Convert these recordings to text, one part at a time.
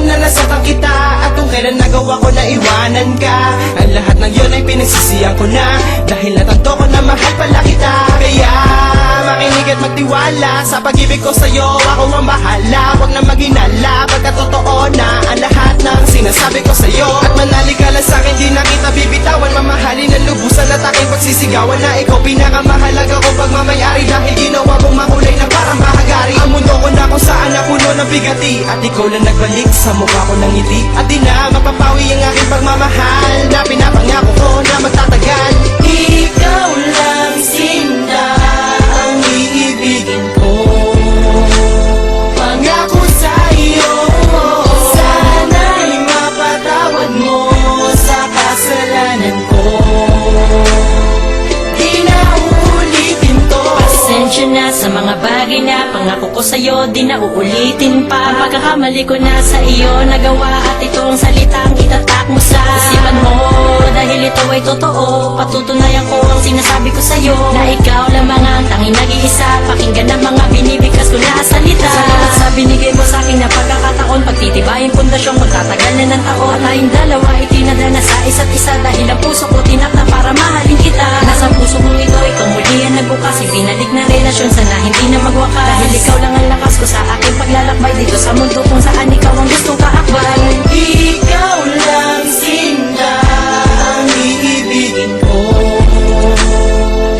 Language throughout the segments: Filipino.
alam na nasaktan kita, at kung kailan nagawa ko na iwanan ka. Ang lahat ng yun ay pinagsisiyan ko na, dahil natanto ko na mahal pala kita. Kaya makinig at magtiwala sa pag-ibig ko sa'yo, ako ang bahala. Huwag na mag-inala, pagka totoo na ang lahat ng sinasabi ko sa'yo. At manali ka lang sa'kin, di na kita bibitawan. Mamahalin ang lubusan at aking pagsisigawan, na ikaw pinakamahalaga ko pagmamayari, dahil ginawa mong makulay na parang bahagari. Ang mundo ko na kung saan napuno ng bigati, at ikaw lang nagbalik sa mukha ko ng ngiti. At di na mapapawi ang aking pagmamahal, na pinapangako ko na magtatagal. Ikaw lang, Sinta, ang iibigin ko. Pangako sa'yo, sana'y mapatawad mo sa kasalanan ko. Di na uulitin to. Pasensya na sa mga bagay na pangako ko sa'yo, di na uulitin pa. Ang pagkakamali ko na sa iyo nagawa, at itong salitang itatak mo sa isipan mo, dahil ito ay totoo. Patutunayan ko ang sinasabi ko sa'yo, na ikaw lamang ang tanging nag-iisa. Pakinggan ang mga binibigkas ko na salita. Salamat sa binigay mo sa'kin na pagkakataon, pagtitibayin pundasyong magtatagal na ng taon. At tayong dalawa itinadana sa isa't isa, dahil ang puso ko tinakda para mahalin kita. Nasa puso kong ito, ikaw muli ang nagbukas. Ibinalik na relasyon, sana hindi na magwakas, dahil ikaw lang ang lakas ko sa aking paglalakbay dito sa mundo kung saan ikaw ang gustong kaakbay. Ikaw lang, Sinta, ang iibigin ko.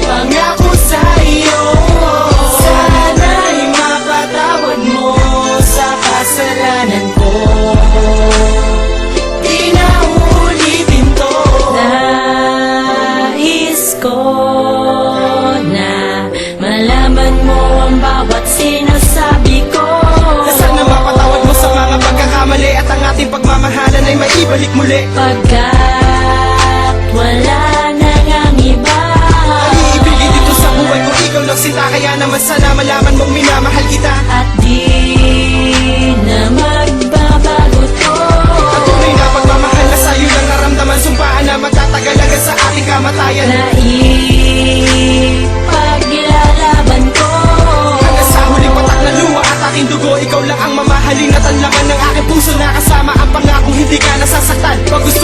Pangako sa'yo, sana'y mapatawad mo sa kasalanan ko. Di na uulitin to. Nais ko na malaman mo ang bawat sinasabi ko. Sana mapatawad mo sa mga pagkakamali, at ang ating pagmamahalan ay maibalik muli. Pagkat wala na ngang iba, Iibigin dito sa buhay ko, ikaw lang, Sinta. Kaya naman sana malaman mong minamahal kita, at di na magbabago to. at tunay na pagmamahal na sa'yo lang naramdaman. Sumpaan na magtatagal hanggang sa ating kamatayan. Naipaglalaban ko Hanggang sa huling patak na luha at aking dugo, ikaw lang ang mamahalin at ang laman ng aking puso, na kasama ang pangakong hindi ka nasasaktan. Pag gusto